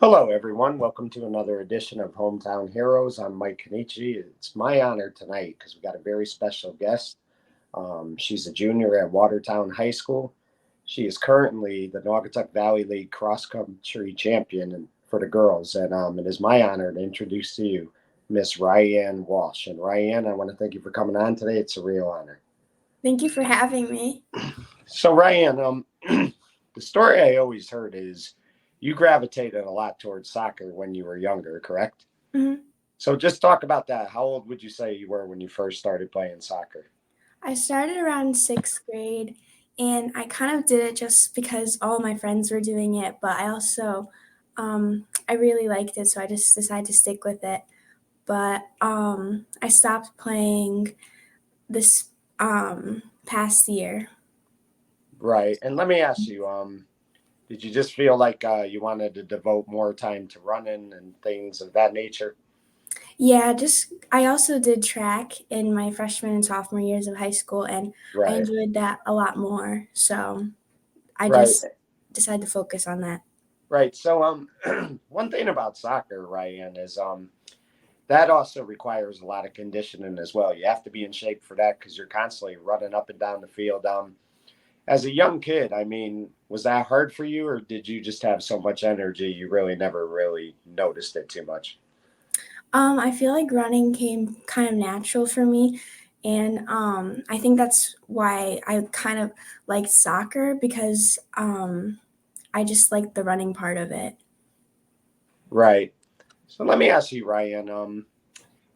Hello, everyone. Welcome to another edition of Hometown Heroes. I'm Mike Kenichi. It's my honor tonight because we got a very special guest. She's a junior at Watertown High School. She is currently the Naugatuck Valley League cross country champion for the girls, and it is my honor to introduce to you Miss Ryann Walsh. And Ryann, I want to thank you for coming on today. It's a real honor. Thank you for having me. So, Ryann, the story I always heard is you gravitated a lot towards soccer when you were younger, correct? hmm So just talk about that. How old would you say you were when you first started playing soccer? I started around sixth grade, and I kind of did it just because all my friends were doing it, but I really liked it, so I just decided to stick with it. But I stopped playing this past year. Right. And let me ask you, did you just feel like you wanted to devote more time to running and things of that nature? Yeah, just I also did track in my freshman and sophomore years of high school, and I Right. enjoyed that a lot more. So I Right. just decided to focus on that. Right. So one thing about soccer, Ryan, is that also requires a lot of conditioning as well. You have to be in shape for that because you're constantly running up and down the field. As a young kid, I mean, was that hard for you, or did you just have so much energy you really never really noticed it too much? I feel like running came kind of natural for me, and I think that's why I kind of liked soccer because I just liked the running part of it. Right. So let me ask you, Ryan.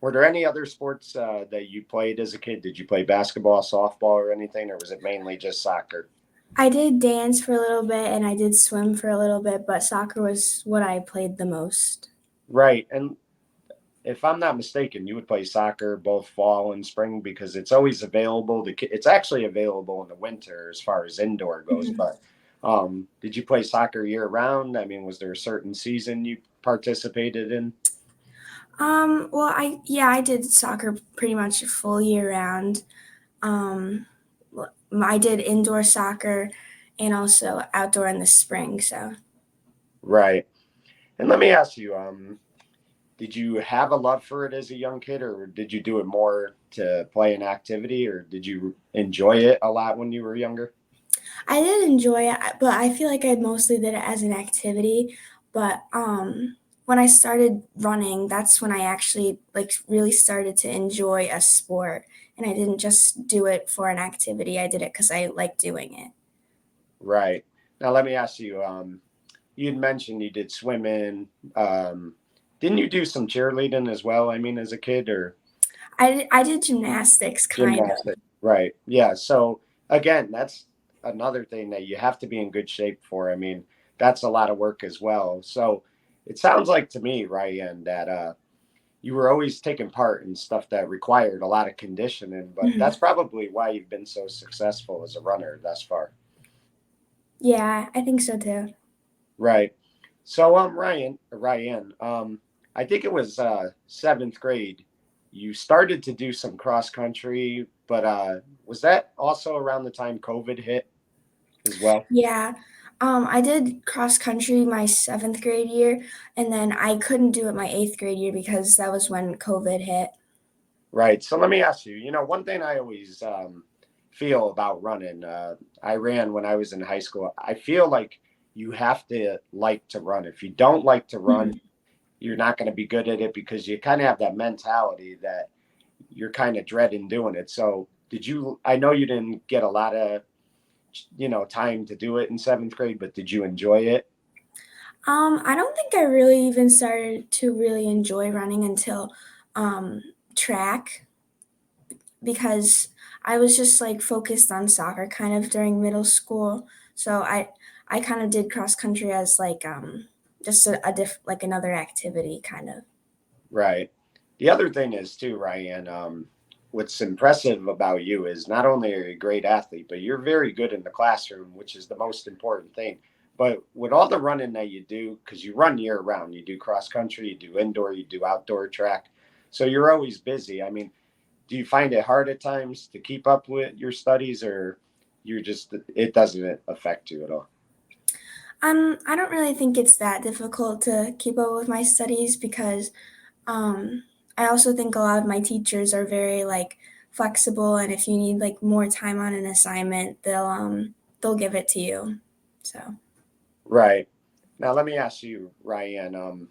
Were there any other sports that you played as a kid? Did you play basketball, softball, or anything, or was it mainly just soccer? I did dance for a little bit and I did swim for a little bit, but soccer was what I played the most. Right. And if I'm not mistaken, you would play soccer both fall and spring because it's always available. It's actually available in the winter as far as indoor goes. Mhm. But did you play soccer year round? I mean, was there a certain season you participated in? I did soccer pretty much full year round. Um, I did indoor soccer and also outdoor in the spring. So Right. And let me ask you, did you have a love for it as a young kid, or did you do it more to play an activity, or did you enjoy it a lot when you were younger? I did enjoy it, but I feel like I mostly did it as an activity. But when I started running, that's when I actually like really started to enjoy a sport, and I didn't just do it for an activity. I did it because I like doing it. Right. Now, let me ask you, you'd mentioned you did swimming. Didn't you do some cheerleading as well? I mean, as a kid, or I did gymnastics, kind of. gymnastics? Right. Yeah. So, again, that's another thing that you have to be in good shape for. I mean, that's a lot of work as well. So, it sounds like to me, Ryan, that you were always taking part in stuff that required a lot of conditioning, but Mhm. that's probably why you've been so successful as a runner thus far. Yeah, I think so too. Right. So, Ryan, I think it was seventh grade. You started to do some cross country, but was that also around the time COVID hit as well? Yeah. I did cross country my seventh grade year, and then I couldn't do it my eighth grade year because that was when COVID hit. Right. So let me ask you. One thing I always feel about running. I ran when I was in high school. I feel like you have to like to run. If you don't like to run, Mhm. you're not going to be good at it because you kind of have that mentality that you're kind of dreading doing it. So did you? I know you didn't get a lot of time to do it in seventh grade, but did you enjoy it? I don't think I really even started to really enjoy running until um, track because I was just like focused on soccer kind of during middle school. So I kind of did cross country as like just like another activity kind of. Right. The other thing is too, Ryan. What's impressive about you is not only are you a great athlete, but you're very good in the classroom, which is the most important thing. But with all the running that you do, because you run year round, you do cross country, you do indoor, you do outdoor track, so you're always busy. I mean, do you find it hard at times to keep up with your studies, or you're just it doesn't affect you at all? I don't really think it's that difficult to keep up with my studies because um, I also think a lot of my teachers are very like flexible, and if you need like more time on an assignment, they'll give it to you. So Right. Now, let me ask you, Ryan.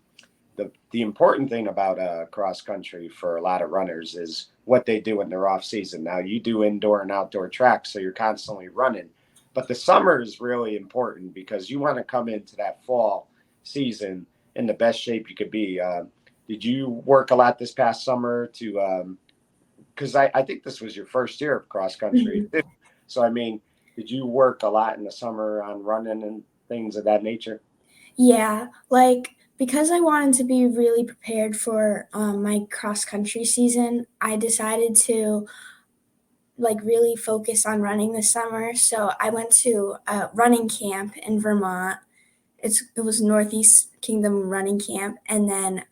The important thing about cross country for a lot of runners is what they do in their off season. Now, you do indoor and outdoor track, so you're constantly running. But the summer is really important because you want to come into that fall season in the best shape you could be. Did you work a lot this past summer to? Because I think this was your first year of cross country. mhm. So, I mean, did you work a lot in the summer on running and things of that nature? Yeah, like because I wanted to be really prepared for my cross country season, I decided to like really focus on running this summer. So I went to a running camp in Vermont. It was Northeast Kingdom running camp, and then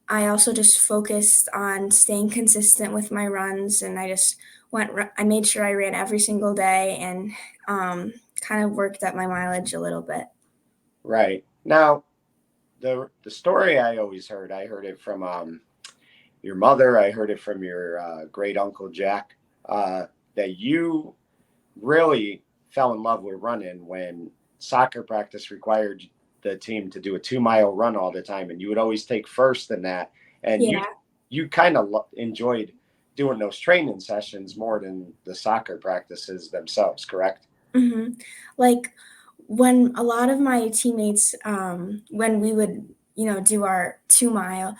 I also just focused on staying consistent with my runs, and I made sure I ran every single day and kind of worked up my mileage a little bit. Right. Now, the story I heard it from your mother. I heard it from your great uncle Jack. That you really fell in love with running when soccer practice required the team to do a 2 mile run all the time, and you would always take first in that. And Yeah. you kind of enjoyed doing those training sessions more than the soccer practices themselves. Correct? hmm Like when a lot of my teammates, when we would, do our 2 mile,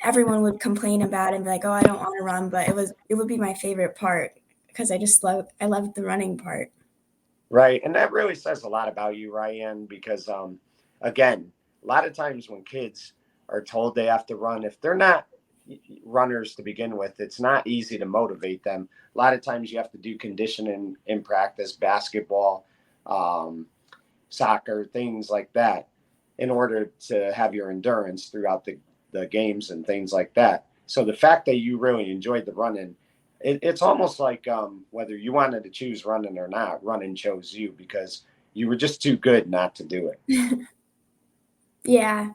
everyone would complain about it and be like, "Oh, I don't want to run," but it would be my favorite part because I loved the running part. Right. And that really says a lot about you, Ryan, because, again, a lot of times when kids are told they have to run, if they're not runners to begin with, it's not easy to motivate them. A lot of times you have to do conditioning in practice, basketball, um, soccer, things like that, in order to have your endurance throughout the games and things like that. So the fact that you really enjoyed the running, it's almost like whether you wanted to choose running or not, running chose you because you were just too good not to do it. Yeah.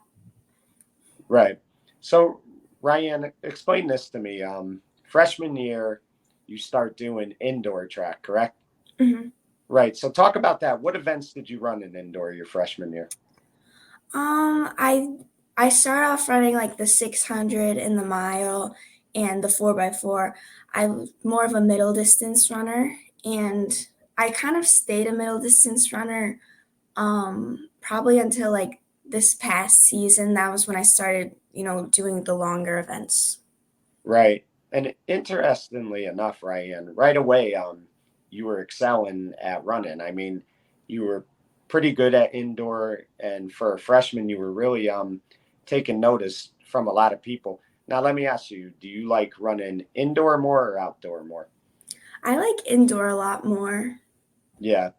Right. So, Ryan, explain this to me. Freshman year, you start doing indoor track, correct? hmm Right. So, talk about that. What events did you run in indoor your freshman year? Um, I I started off running like the 600 and the mile and the 4x4. I was more of a middle distance runner, and I kind of stayed a middle distance runner probably until like this past season. That was when I started, doing the longer events. Right. And interestingly enough, Ryan, right away, you were excelling at running. I mean, you were pretty good at indoor, and for a freshman, you were really taking notice from a lot of people. Now, let me ask you: do you like running indoor more or outdoor more? I like indoor a lot more. Yeah.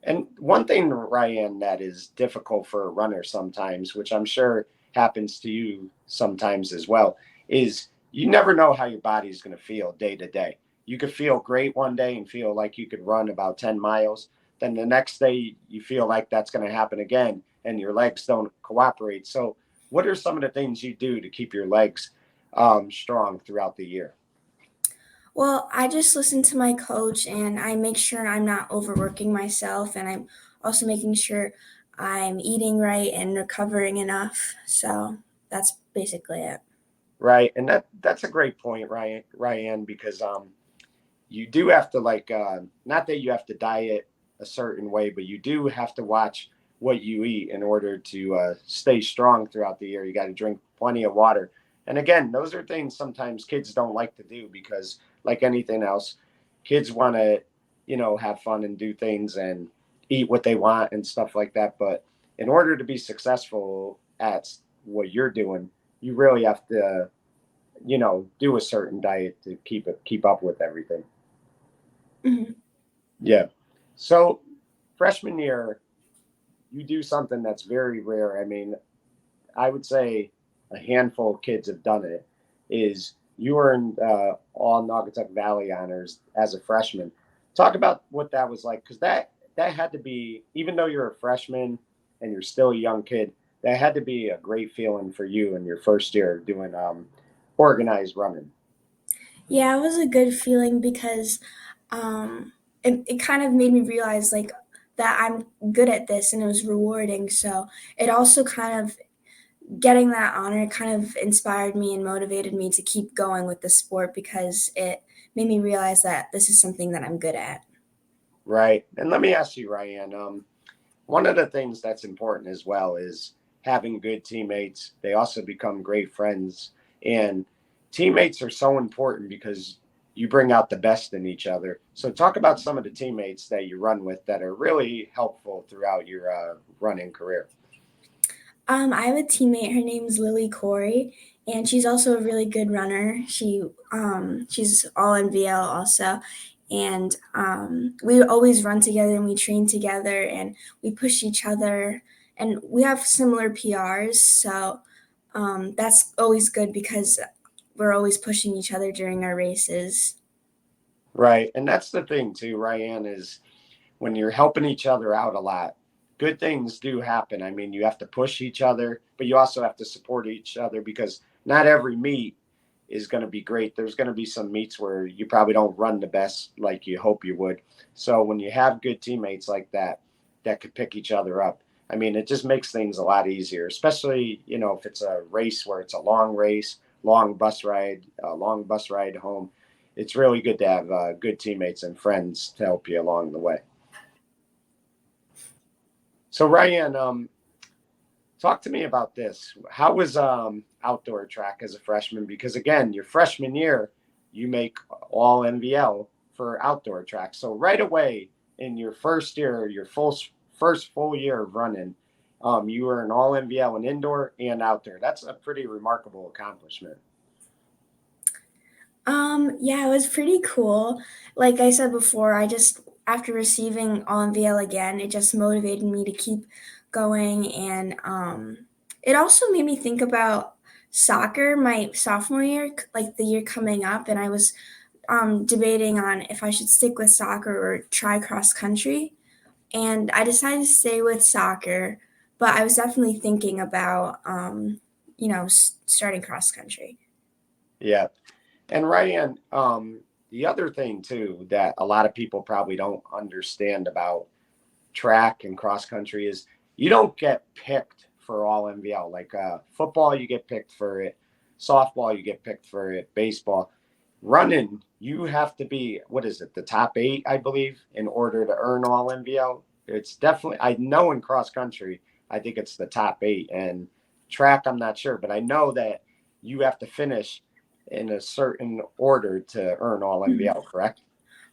And one thing, Ryan, that is difficult for a runner sometimes, which I'm sure happens to you sometimes as well, is you never know how your body's going to feel day to day. You could feel great one day and feel like you could run about 10 miles. Then the next day, you feel like that's going to happen again and your legs don't cooperate. So, what are some of the things you do to keep your legs strong throughout the year? Well, I just listen to my coach and I make sure I'm not overworking myself, and I'm also making sure I'm eating right and recovering enough. So that's basically it. Right. And that's a great point, Ryan, because you do have to like not that you have to diet a certain way, but you do have to watch what you eat in order to stay strong throughout the year. You got to drink plenty of water. And again, those are things sometimes kids don't like to do because, like anything else, kids want to, have fun and do things and eat what they want and stuff like that. But in order to be successful at what you're doing, you really have to, do a certain diet to keep up with everything. Mhm. Yeah. So freshman year, you do something that's very rare. I mean, I would say a handful of kids have done it. Is you earned all Naugatuck Valley honors as a freshman. Talk about what that was like, because that had to be, even though you're a freshman, and you're still a young kid. That had to be a great feeling for you in your first year doing organized running. Yeah, it was a good feeling because it kind of made me realize like that I'm good at this and it was rewarding. So it also kind of getting that honor kind of inspired me and motivated me to keep going with the sport because it made me realize that this is something that I'm good at. Right. And let me ask you, Ryan, one of the things that's important as well is having good teammates. They also become great friends. And teammates are so important because you bring out the best in each other. So, talk about some of the teammates that you run with that are really helpful throughout your running career. I have a teammate. Her name's Lily Corey, and she's also a really good runner. She's all NVL also, and we always run together and we train together and we push each other and we have similar PRs. So that's always good because we're always pushing each other during our races. Right. And that's the thing, too, Ryan, is when you're helping each other out a lot, good things do happen. I mean, you have to push each other, but you also have to support each other because not every meet is going to be great. There's going to be some meets where you probably don't run the best like you hope you would. So when you have good teammates like that, that could pick each other up, I mean, it just makes things a lot easier, especially, if it's a race where it's a long race, long bus ride home. It's really good to have good teammates and friends to help you along the way. So Ryan, talk to me about this. How was outdoor track as a freshman? Because again, your freshman year, you make all NVL for outdoor track. So right away in your first year, your first full year of running, you were an all NVL in indoor and outdoor. That's a pretty remarkable accomplishment. Yeah, it was pretty cool. Like I said before, I just after receiving All NVL again, it just motivated me to keep going, and it also made me think about soccer my sophomore year, like the year coming up, and I was debating on if I should stick with soccer or try cross country, and I decided to stay with soccer, but I was definitely thinking about starting cross country. Yeah. And Ryan, the other thing too that a lot of people probably don't understand about track and cross country is you don't get picked for all NVL. Like football, you get picked for it. Softball, you get picked for it. Baseball, running, you have to be what is it, the top eight, I believe, in order to earn all NVL. It's definitely I know in cross country, I think it's the top eight, and track, I'm not sure, but I know that you have to finish in a certain order to earn all NVL. Correct?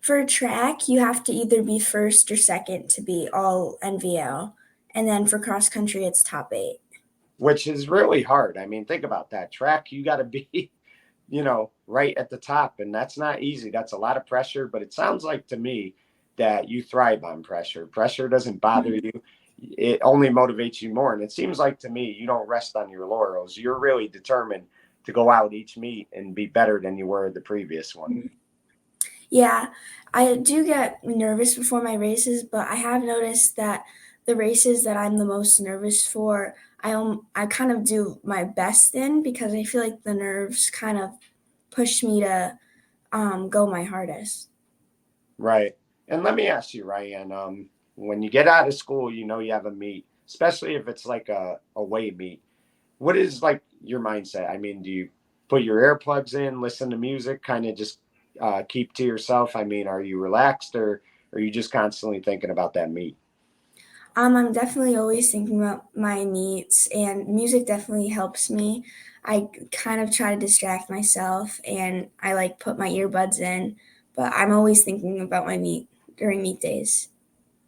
For track, you have to either be first or second to be all NVL. And then for cross country, it's top eight. Which is really hard. I mean, think about that. Track, you got to be, right at the top, and that's not easy. That's a lot of pressure, but it sounds like to me that you thrive on pressure. Pressure doesn't bother you. It only motivates you more. And it seems like to me, you don't rest on your laurels. You're really determined to go out each meet and be better than you were the previous one. Yeah, I do get nervous before my races, but I have noticed that the races that I'm the most nervous for, I kind of do my best in because I feel like the nerves kind of push me to go my hardest. Right. And let me ask you, Ryan, when you get out of school, you have a meet, especially if it's like a away meet. What is like your mindset? I mean, do you put your earplugs in, listen to music, kind of just keep to yourself? I mean, are you relaxed or are you just constantly thinking about that meet? I'm definitely always thinking about my needs, and music definitely helps me. I kind of try to distract myself, and I like put my earbuds in, but I'm always thinking about my meet during meet days.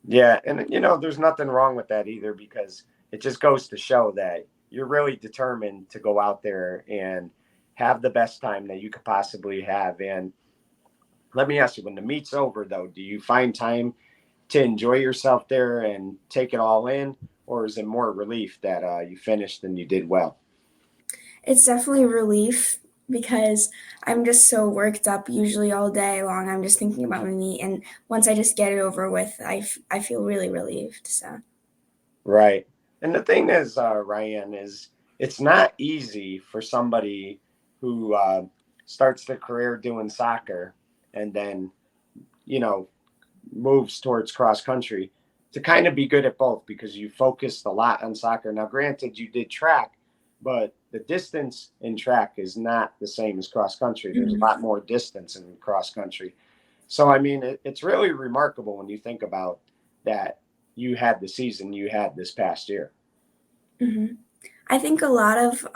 Yeah, and there's nothing wrong with that either because it just goes to show that you're really determined to go out there and have the best time that you could possibly have. And let me ask you, when the meet's over, though, do you find time to enjoy yourself there and take it all in, or is it more relief that you finished and you did well? It's definitely a relief because I'm just so worked up usually all day long. I'm just thinking about my meet, and once I just get it over with, I feel really relieved. So. Right. And the thing is, Ryan, is it's not easy for somebody who starts their career doing soccer and then, you know, moves towards cross country to kind of be good at both because you focused a lot on soccer. Now, granted, you did track, but the distance in track is not the same as cross country. There's a Mhm. lot more distance in cross country. So, I mean, it's really remarkable when you think about that you had the season you had this past year. Mhm. I think a lot of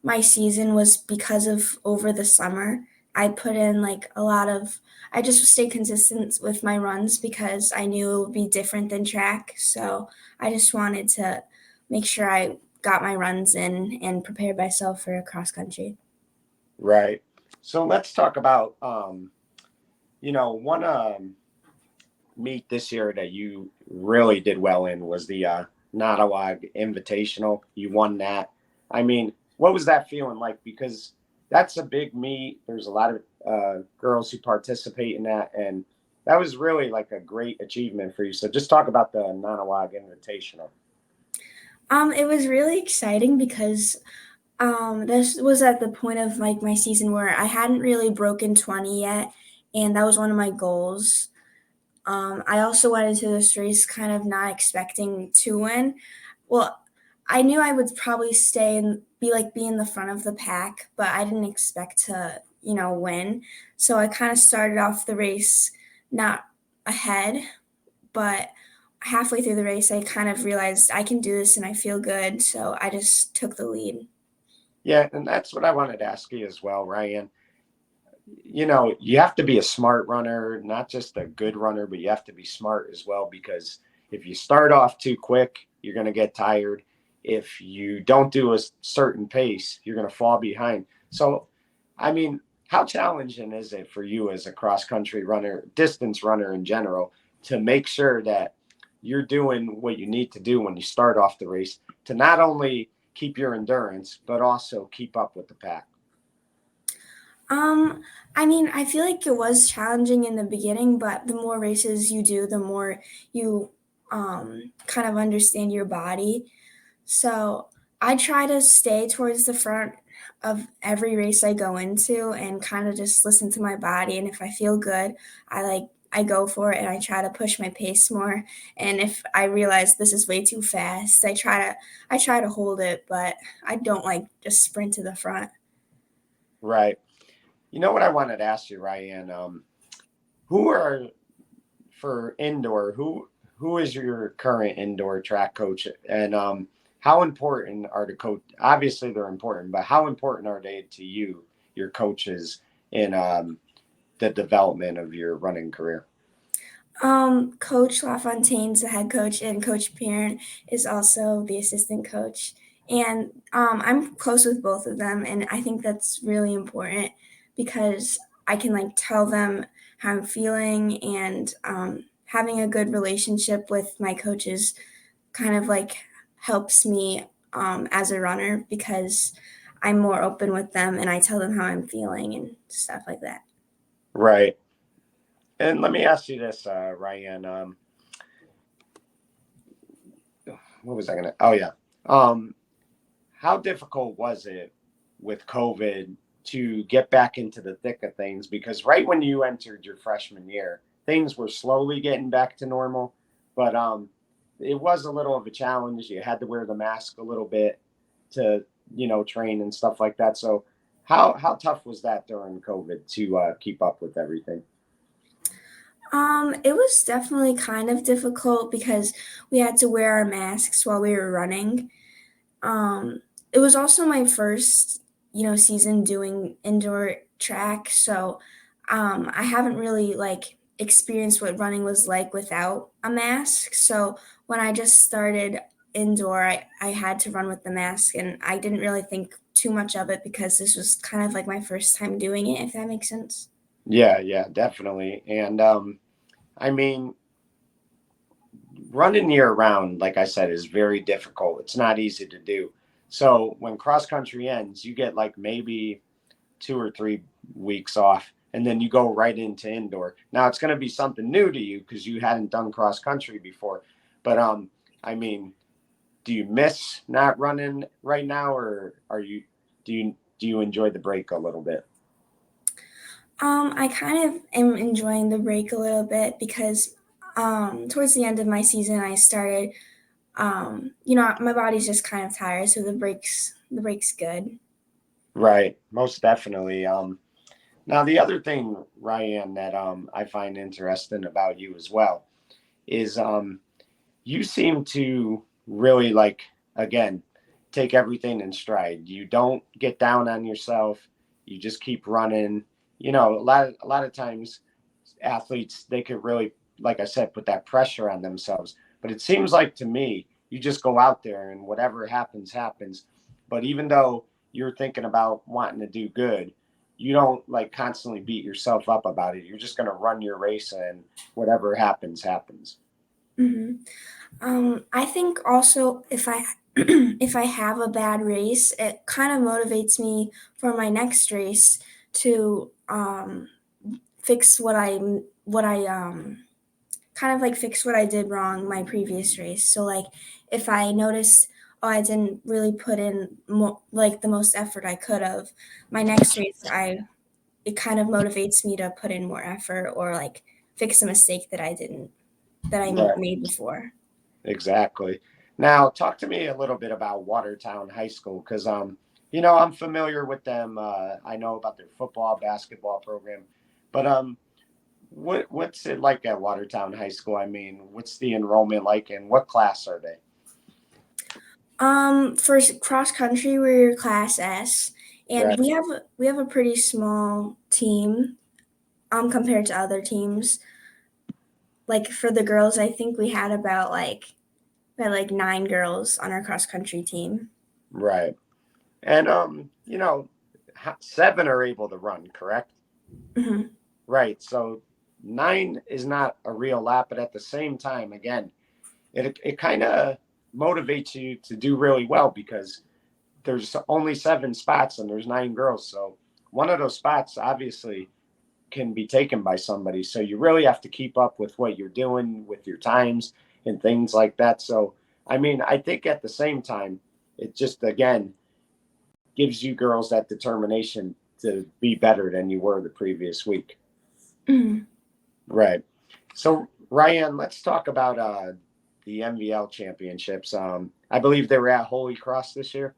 my season was because of over the summer. I put in like a lot of, I just stayed consistent with my runs because I knew it would be different than track. So I just wanted to make sure I got my runs in and prepared myself for cross country. Right. So let's talk about, one meet this year that you really did well in was the Naugatuck Invitational. You won that. I mean, what was that feeling like? Because that's a big meet. There's a lot of girls who participate in that, and that was really like a great achievement for you. So just talk about the Naugatuck Invitational. It was really exciting because this was at the point of like my season where I hadn't really broken 20 yet, and that was one of my goals. I also went into this race kind of not expecting to win. Well, I knew I would probably stay and be in the front of the pack, but I didn't expect to, win. So I kind of started off the race not ahead, but halfway through the race I kind of realized I can do this and I feel good, so I just took the lead. Yeah, and that's what I wanted to ask you as well, Ryan. You have to be a smart runner, not just a good runner, but you have to be smart as well because if you start off too quick, you're going to get tired. If you don't do a certain pace, you're going to fall behind. So, I mean, how challenging is it for you as a cross country runner, distance runner in general, to make sure that you're doing what you need to do when you start off the race to not only keep your endurance, but also keep up with the pack? Um, I mean, I feel like it was challenging in the beginning, but the more races you do, the more you kind of understand your body. So I try to stay towards the front of every race I go into and kind of just listen to my body. And if I feel good, I go for it and I try to push my pace more. And if I realize this is way too fast, I try to hold it, but I don't like just sprint to the front. Right. You know what I wanted to ask you, Ryan? Who are for indoor? Who is your current indoor track coach, and how important are the coach? Obviously, they're important, but how important are they to you, your coaches, in the development of your running career? Coach LaFontaine's the head coach, and Coach Parent is also the assistant coach. And I'm close with both of them, and I think that's really important because I can like tell them how I'm feeling, and having a good relationship with my coaches kind of like helps me as a runner because I'm more open with them and I tell them how I'm feeling and stuff like that. Right. And let me ask you this, Ryan. What was I gonna? Oh yeah. Um, how difficult was it with COVID to get back into the thick of things? Because right when you entered your freshman year, things were slowly getting back to normal, but it was a little of a challenge. You had to wear the mask a little bit to train and stuff like that. So how tough was that during COVID to keep up with everything? It was definitely kind of difficult because we had to wear our masks while we were running. It was also my first, season doing indoor track, so I haven't really like experienced what running was like without a mask. So when I just started indoor, I had to run with the mask, and I didn't really think too much of it because this was kind of like my first time doing it, if that makes sense. Yeah, yeah, definitely. And I mean, running year round, like I said, is very difficult. It's not easy to do. So when cross country ends, you get like maybe 2 or 3 weeks off, and then you go right into indoor. Now it's going to be something new to you because you hadn't done cross country before. But I mean, do you miss not running right now, or do you enjoy the break a little bit? I kind of am enjoying the break a little bit because towards the end of my season, I started, my body's just kind of tired, so the break's good. Right, most definitely. Now the other thing, Ryan, that I find interesting about you as well is you seem to really like, again, take everything in stride. You don't get down on yourself. You just keep running. A lot of times athletes, they could really, like I said, put that pressure on themselves. But it seems like to me, you just go out there and whatever happens, happens. But even though you're thinking about wanting to do good, you don't like constantly beat yourself up about it. You're just going to run your race and whatever happens, happens. hmm I think also if I if I have a bad race, it kind of motivates me for my next race to fix what I kind of like fix what I did wrong my previous race. So like if I noticed, oh, I didn't really put in like the most effort I could have, my next race I it kind of motivates me to put in more effort or like fix a mistake that I Right. made before. Exactly. Now, talk to me a little bit about Watertown High School because I'm familiar with them. I know about their football, basketball program, but what's it like at Watertown High School? I mean, what's the enrollment like, and what class are they? For cross country, we're class S, and Right. we have a pretty small team compared to other teams. Like for the girls, I think we had like 9 girls on our cross country team. Right. And seven are able to run, correct? hmm Right. So nine is not a real lot, but at the same time, again, it kind of motivates you to do really well because there's only seven spots and there's 9 girls. So one of those spots obviously can be taken by somebody. So you really have to keep up with what you're doing with your times and things like that. So, I mean, I think at the same time, it just, again, gives you girls that determination to be better than you were the previous week. hmm Right. So, Ryan, let's talk about the NVL championships. I believe they were at Holy Cross this year.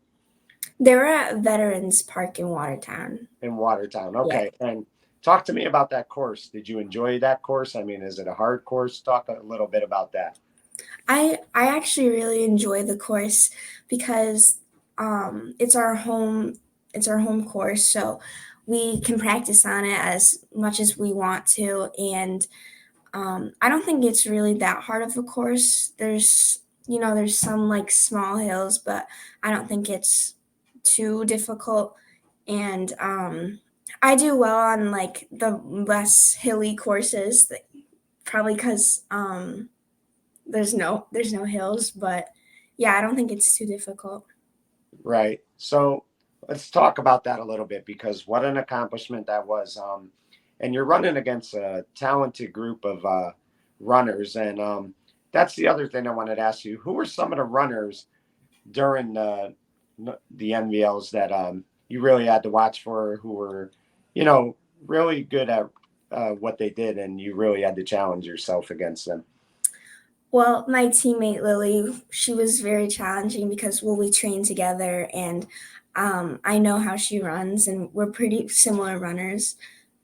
They were at Veterans Park in Watertown. In Watertown. Yeah. Okay. And talk to me about that course. Did you enjoy that course? I mean, is it a hard course? Talk a little bit about that. I actually really enjoy the course because it's our home course, so we can practice on it as much as we want to, and I don't think it's really that hard of a course. There's some like small hills, but I don't think it's too difficult, and I do well on like the less hilly courses, probably because there's no hills, but yeah, I don't think it's too difficult. Right. So let's talk about that a little bit because what an accomplishment that was. And you're running against a talented group of runners. And that's the other thing I wanted to ask you. Who were some of the runners during the NVLs that you really had to watch for, who were, you know, really good at what they did, and you really had to challenge yourself against them? Well, my teammate Lily, she was very challenging because we train together, and I know how she runs, and we're pretty similar runners.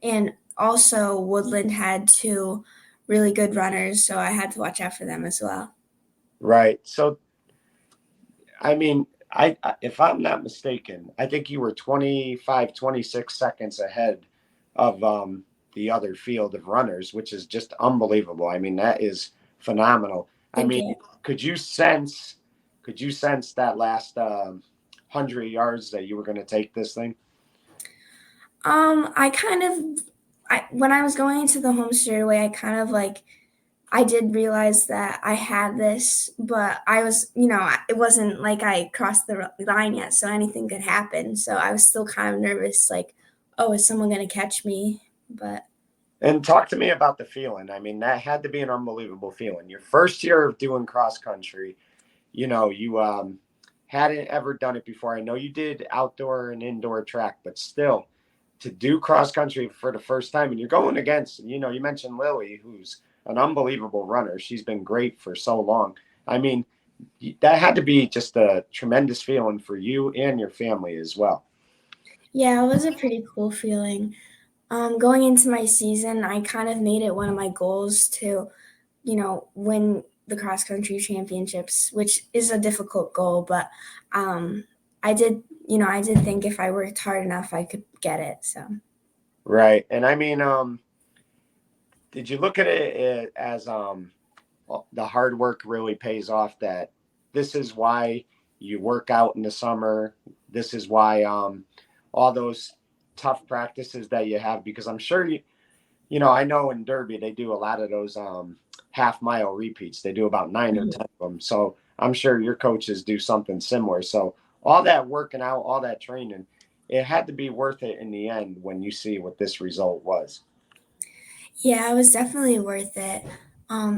And also, Woodland had 2 really good runners, so I had to watch out for them as well. Right. So, I mean, if I'm not mistaken, I think you were 25, 26 seconds ahead of the other field of runners, which is just unbelievable. I mean, that is phenomenal. I Thank mean, you. could you sense could you sense that last 100 yards that you were going to take this thing? I kind of, when I was going into the home straightaway, I kind of like I did realize that I had this, but it wasn't like I crossed the line yet, so anything could happen. So I was still kind of nervous, like, oh, is someone going to catch me? But And talk to me about the feeling. I mean, that had to be an unbelievable feeling. Your first year of doing cross country, you hadn't ever done it before. I know you did outdoor and indoor track, but still to do cross country for the first time, and you're going against, you mentioned Lily, who's an unbelievable runner. She's been great for so long. I mean, that had to be just a tremendous feeling for you and your family as well. Yeah, it was a pretty cool feeling. Going into my season, I kind of made it one of my goals to, win the cross country championships, which is a difficult goal, but um, I did think if I worked hard enough, I could get it. So. Right. And I mean, did you look at it as the hard work really pays off, that this is why you work out in the summer? This is why all those tough practices that you have, because I'm sure I know in Derby they do a lot of those half mile repeats. They do about 9 or 10 of them. So I'm sure your coaches do something similar. So all that working out, all that training, it had to be worth it in the end when you see what this result was. Yeah, it was definitely worth it.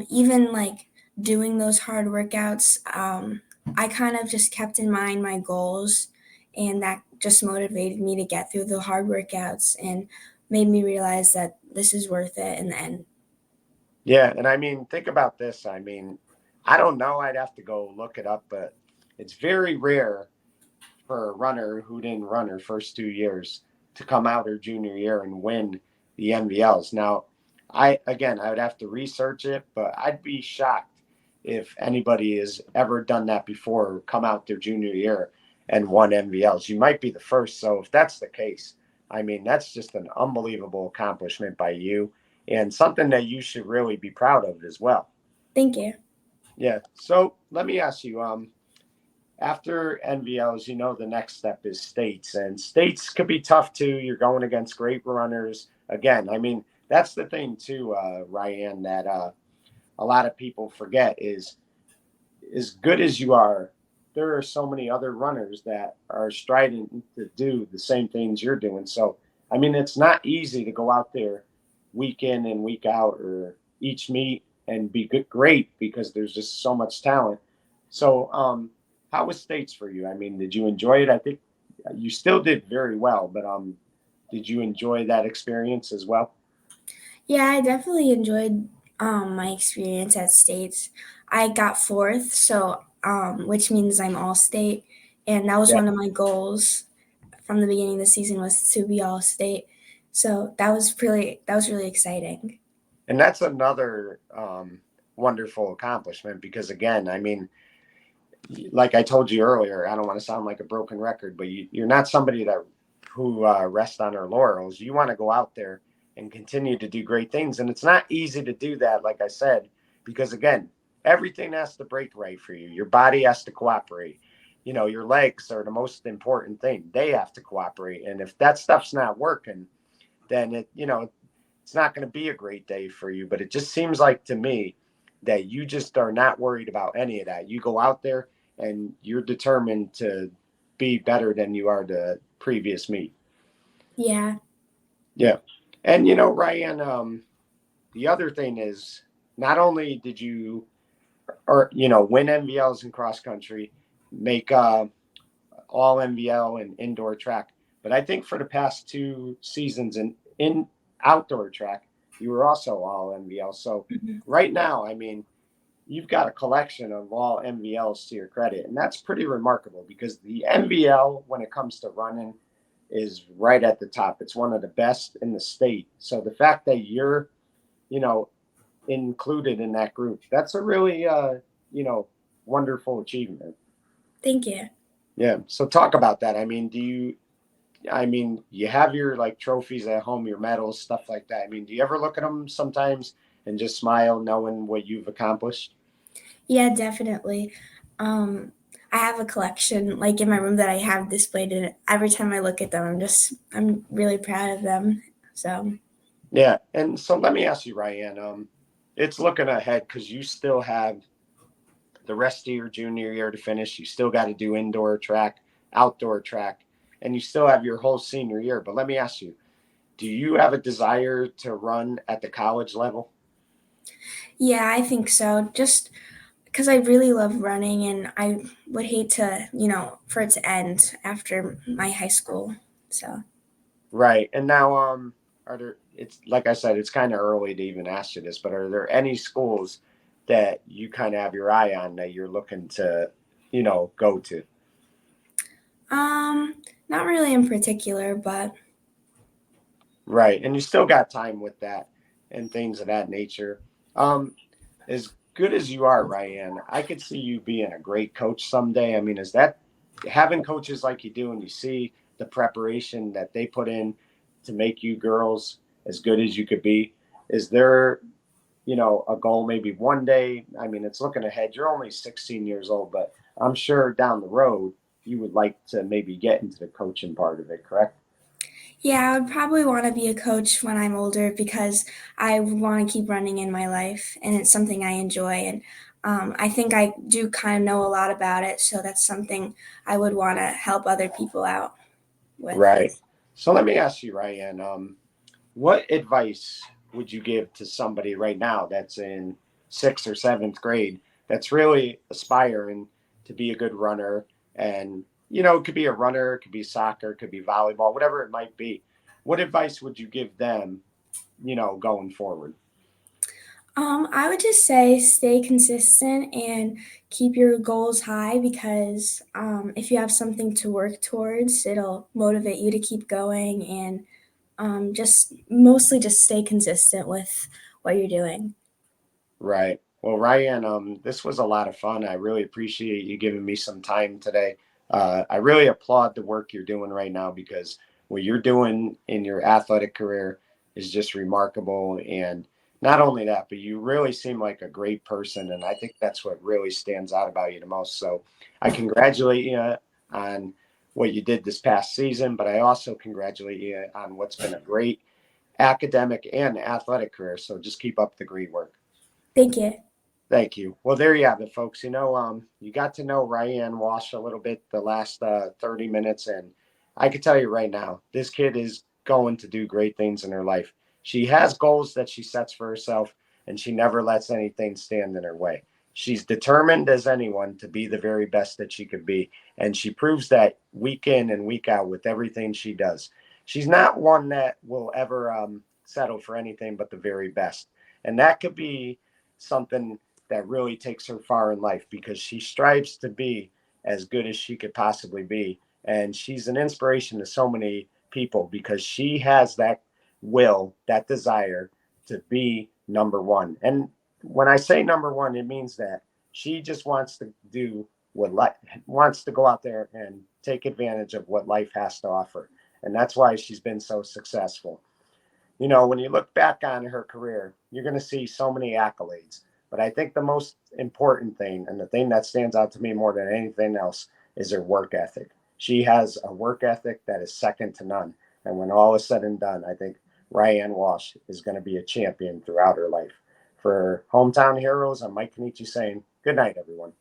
Even like doing those hard workouts, I kind of just kept in mind my goals, and that just motivated me to get through the hard workouts and made me realize that this is worth it in the end. Yeah, and I mean, think about this. I mean, I don't know. I'd have to go look it up, but it's very rare for a runner who didn't run her first 2 years to come out her junior year and win the NVLs. Now, I would have to research it, but I'd be shocked if anybody has ever done that before, or come out their junior year and won NVLs. You might be the first. So if that's the case, I mean, that's just an unbelievable accomplishment by you, and something that you should really be proud of as well. Thank you. Yeah. So let me ask you, after NVLs, the next step is states, and states could be tough too. You're going against great runners again. I mean, that's the thing too, Ryann, that a lot of people forget is, as good as you are, there are so many other runners that are striving to do the same things you're doing. So, I mean, it's not easy to go out there week in and week out, or each meet, and be great, because there's just so much talent. So, how was states for you? I mean, did you enjoy it? I think you still did very well, but did you enjoy that experience as well? Yeah, I definitely enjoyed my experience at states. I got fourth, so which means I'm all state, and that was Yeah, one of my goals from the beginning of the season was to be all state. So that was really exciting. and that's another wonderful accomplishment, because again, I mean, like I told you earlier, I don't want to sound like a broken record, but you're not somebody that who rests on her laurels. You want to go out there and continue to do great things, and it's not easy to do that, like I said, because again, everything has to break right for you. Your body has to cooperate. Your legs are the most important thing. They have to cooperate, and if that stuff's not working, then it's not going to be a great day for you. But it just seems like to me that you just are not worried about any of that. You go out there and you're determined to be better than you are the previous meet. Yeah, Yeah. And Ryan, the other thing is, not only did you or win NVLs in cross country, make all NVL and indoor track, but I think for the past 2 seasons in outdoor track, you were also all NVL. So mhm. right now, I mean, you've got a collection of all NVLs to your credit, and that's pretty remarkable, because the NVL, when it comes to running, is right at the top. It's one of the best in the state. So the fact that you're, you know, included in that group, that's a really, you know, wonderful achievement. Thank you. Yeah. So talk about that. I mean, you have your like trophies at home, your medals, stuff like that. I mean, do you ever look at them sometimes and just smile knowing what you've accomplished? Yeah, definitely. Um, I have a collection like in my room that I have displayed, and every time I look at them, I'm really proud of them. So. Yeah. And so let me ask you, Ryan, it's looking ahead, because you still have the rest of your junior year to finish. You still got to do indoor track, outdoor track, and you still have your whole senior year. But let me ask you, do you have a desire to run at the college level? Yeah, I think so. Just because I really love running, and I would hate to, for it to end after my high school. So, Right. And now, are there, it's like I said, it's kind of early to even ask you this, but are there any schools that you kind of have your eye on that you're looking to, go to? um, not really in particular, but Right. And you still got time with that and things of that nature. Um, as good as you are, Ryan, I could see you being a great coach someday. I mean, is that having coaches like you do and you see the preparation that they put in to make you girls as good as you could be? Is there, a goal maybe one day? I mean, it's looking ahead. You're only 16 years old, but I'm sure down the road you would like to maybe get into the coaching part of it, correct? yeah, I would probably want to be a coach when I'm older because I want to keep running in my life, and it's something I enjoy. And I think I do kind of know a lot about it, so that's something I would want to help other people out with. Right. So let me ask you, Ryan, what advice would you give to somebody right now that's in sixth or seventh grade that's really aspiring to be a good runner? And, it could be a runner, it could be soccer, it could be volleyball, whatever it might be. What advice would you give them, going forward? I would just say stay consistent and keep your goals high because if you have something to work towards, it'll motivate you to keep going and just mostly just stay consistent with what you're doing. Right. Well, Ryan, this was a lot of fun. I really appreciate you giving me some time today. I really applaud the work you're doing right now because what you're doing in your athletic career is just remarkable. And not only that, but you really seem like a great person. And I think that's what really stands out about you the most. So I congratulate you on what you did this past season, but I also congratulate you on what's been a great academic and athletic career. So just keep up the great work. Thank you. Thank you. Well, there you have it, folks. You got to know Ryann Walsh a little bit the last 30 minutes, and I can tell you right now, this kid is going to do great things in her life. She has goals that she sets for herself, and she never lets anything stand in her way. She's determined as anyone to be the very best that she could be, and she proves that week in and week out with everything she does. She's not one that will ever settle for anything but the very best, and that could be something that really takes her far in life because she strives to be as good as she could possibly be. And she's an inspiration to so many people because she has that will, that desire to be number one. And when I say number one, it means that she just wants to do what life wants to go out there and take advantage of what life has to offer. And that's why she's been so successful. When you look back on her career, you're going to see so many accolades. But I think the most important thing and the thing that stands out to me more than anything else is her work ethic. She has a work ethic that is second to none. And when all is said and done, I think Ryann Walsh is going to be a champion throughout her life. For Hometown Heroes, I'm Mike Kenichi saying good night, everyone.